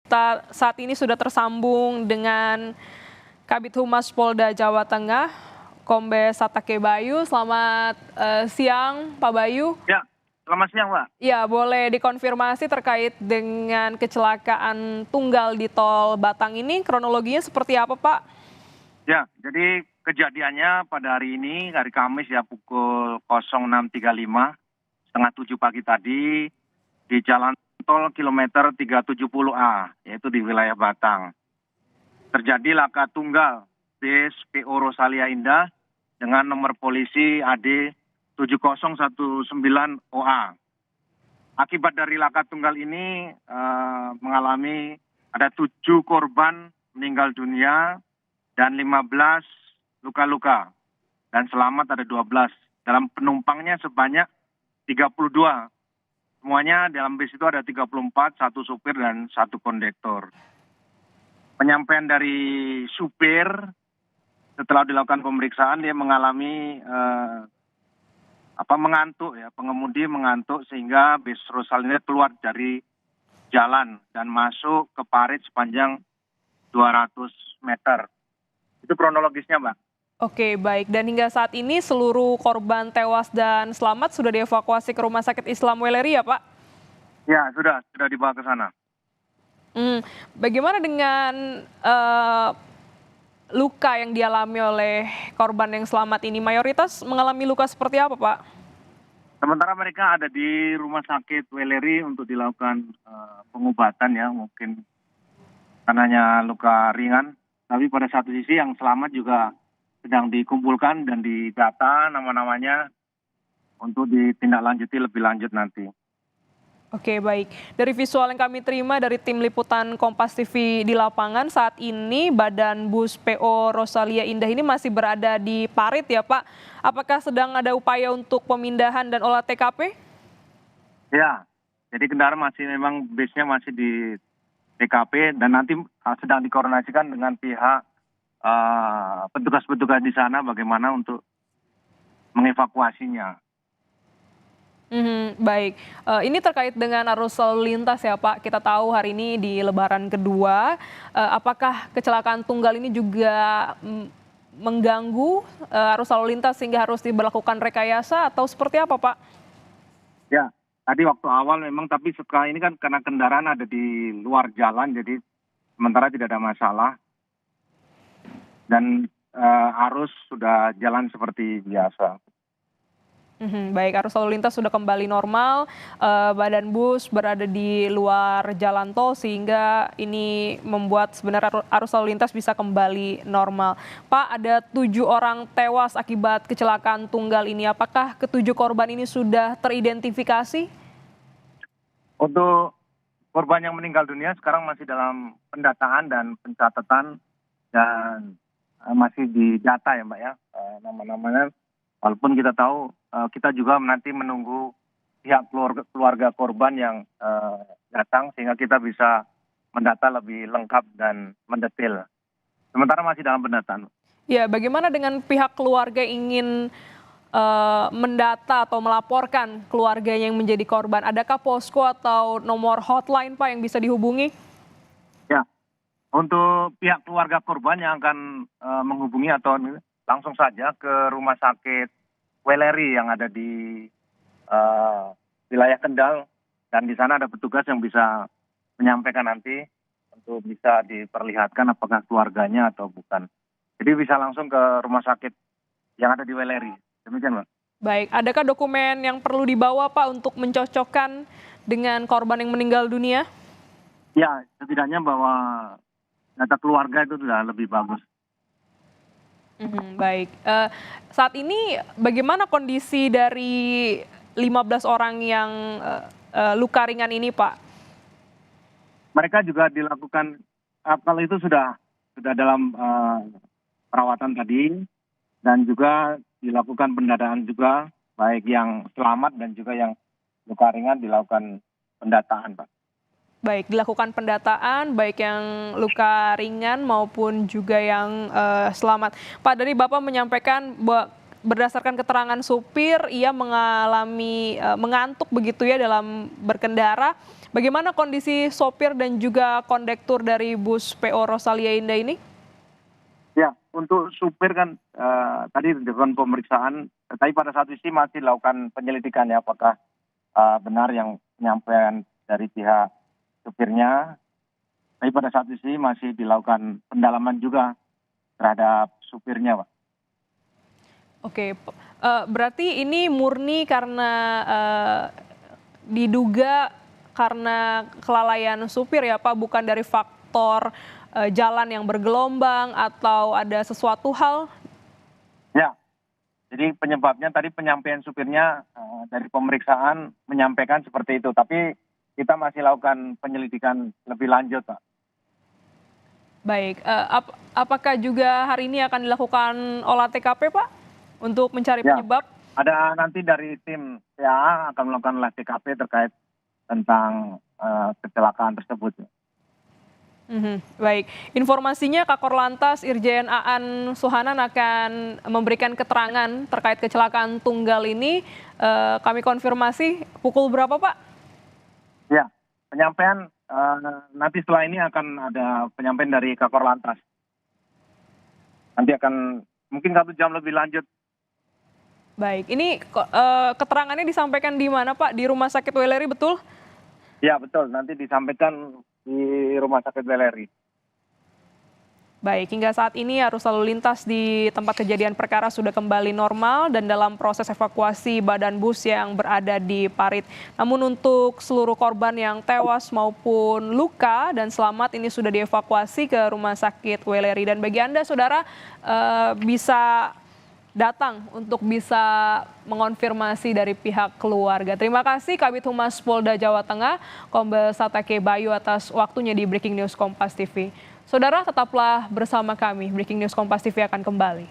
Kita saat ini sudah tersambung dengan Kabid Humas Polda Jawa Tengah, Kombes Satake Bayu. Selamat siang, Pak Bayu. Ya, selamat siang, Pak. Ya, boleh dikonfirmasi terkait dengan kecelakaan tunggal di Tol Batang ini, kronologinya seperti apa, Pak? Ya, jadi kejadiannya pada hari ini, hari Kamis ya, pukul 06.35, setengah 7 pagi tadi, di jalan tol kilometer 370A, yaitu di wilayah Batang. Terjadi laka tunggal bis PO Rosalia Indah dengan nomor polisi AD 7019 OA. Akibat dari laka tunggal ini mengalami ada 7 korban meninggal dunia dan 15 luka-luka. Dan selamat ada 12. Dalam penumpangnya sebanyak 32. Semuanya dalam bis itu ada 34, 1 supir dan 1 kondektor. Penyampaian dari supir setelah dilakukan pemeriksaan dia mengalami mengantuk ya, pengemudi mengantuk sehingga bis Rosalia keluar dari jalan dan masuk ke parit sepanjang 200 meter. Itu kronologisnya, Mbak. Oke, baik. Dan hingga saat ini seluruh korban tewas dan selamat sudah dievakuasi ke Rumah Sakit Islam Weleri ya, Pak? Ya, sudah dibawa ke sana. Bagaimana dengan luka yang dialami oleh korban yang selamat ini? Mayoritas mengalami luka seperti apa, Pak? Sementara mereka ada di Rumah Sakit Weleri untuk dilakukan pengobatan ya, mungkin karena luka ringan. Tapi pada satu sisi yang selamat juga sedang dikumpulkan dan didata nama-namanya untuk ditindaklanjuti lebih lanjut nanti. Oke, baik. Dari visual yang kami terima dari tim liputan Kompas TV di lapangan, saat ini badan bus PO Rosalia Indah ini masih berada di parit ya, Pak. Apakah sedang ada upaya untuk pemindahan dan olah TKP? Ya, jadi kendaraan memang busnya masih di TKP dan nanti sedang dikoordinasikan dengan pihak petugas-petugas di sana bagaimana untuk mengevakuasinya. Baik, ini terkait dengan arus lalu lintas ya Pak. Kita tahu hari ini di Lebaran kedua, apakah kecelakaan tunggal ini juga mengganggu arus lalu lintas sehingga harus diberlakukan rekayasa atau seperti apa Pak? Ya, tadi waktu awal memang, tapi setelah ini kan karena kendaraan ada di luar jalan, jadi sementara tidak ada masalah. Dan arus sudah jalan seperti biasa. Baik, arus lalu lintas sudah kembali normal, badan bus berada di luar jalan tol sehingga ini membuat sebenarnya arus lalu lintas bisa kembali normal. Pak, ada 7 orang tewas akibat kecelakaan tunggal ini. Apakah ke-7 korban ini sudah teridentifikasi? Untuk korban yang meninggal dunia sekarang masih dalam pendataan dan pencatatan dan masih didata ya Mbak ya, nama-namanya. Walaupun kita tahu kita juga nanti menunggu pihak keluarga korban yang datang sehingga kita bisa mendata lebih lengkap dan mendetail. Sementara masih dalam pendataan. Ya, bagaimana dengan pihak keluarga ingin mendata atau melaporkan keluarganya yang menjadi korban? Adakah posko atau nomor hotline Pak yang bisa dihubungi? Ya, untuk pihak keluarga korban yang akan menghubungi atau langsung saja ke Rumah Sakit Weleri yang ada di wilayah Kendal, dan di sana ada petugas yang bisa menyampaikan nanti untuk bisa diperlihatkan apakah keluarganya atau bukan. Jadi bisa langsung ke rumah sakit yang ada di Weleri. Demikian, Pak. Baik, adakah dokumen yang perlu dibawa Pak untuk mencocokkan dengan korban yang meninggal dunia? Ya, setidaknya bahwa data keluarga itu sudah lebih bagus. Baik, saat ini bagaimana kondisi dari 15 orang yang luka ringan ini Pak? Mereka juga dilakukan, kalau itu sudah dalam perawatan tadi, dan juga dilakukan pendataan juga, baik yang selamat dan juga yang luka ringan dilakukan pendataan, Pak. Baik, dilakukan pendataan baik yang luka ringan maupun juga yang selamat. Pak, dari Bapak menyampaikan berdasarkan keterangan supir ia mengalami mengantuk begitu ya dalam berkendara. Bagaimana kondisi sopir dan juga kondektur dari bus PO Rosalia Indah ini? Ya, untuk supir kan tadi dilakukan pemeriksaan, tapi pada saat ini masih dilakukan penyelidikan ya apakah benar yang penyampaian dari pihak supirnya. Tapi pada saat ini masih dilakukan pendalaman juga terhadap supirnya, Pak. Oke, berarti ini murni karena diduga karena kelalaian supir ya Pak, bukan dari faktor jalan yang bergelombang atau ada sesuatu hal? Ya, jadi penyebabnya tadi penyampaian supirnya dari pemeriksaan menyampaikan seperti itu. Tapi kita masih lakukan penyelidikan lebih lanjut, Pak. Baik, apakah juga hari ini akan dilakukan olah TKP Pak untuk mencari Ya, penyebab? ada nanti dari tim PA akan melakukan olah TKP terkait tentang kecelakaan tersebut. Baik, informasinya Kakor Lantas Irjen Aan Suhanan akan memberikan keterangan terkait kecelakaan tunggal ini. Kami konfirmasi pukul berapa Pak? Ya, penyampaian nanti setelah ini akan ada penyampaian dari Kakor Lantas. Nanti akan mungkin 1 jam lebih lanjut. Baik, ini keterangannya disampaikan di mana Pak? Di Rumah Sakit Weleri betul? Ya betul, nanti disampaikan di Rumah Sakit Weleri. Baik, hingga saat ini arus lalu lintas di tempat kejadian perkara sudah kembali normal dan dalam proses evakuasi badan bus yang berada di parit. Namun untuk seluruh korban yang tewas maupun luka dan selamat ini sudah dievakuasi ke Rumah Sakit Weleri. Dan bagi Anda saudara bisa datang untuk bisa mengonfirmasi dari pihak keluarga. Terima kasih Kabid Humas Polda Jawa Tengah, Kombes Satake Bayu atas waktunya di Breaking News Kompas TV. Saudara tetaplah bersama kami, Breaking News Kompas TV akan kembali.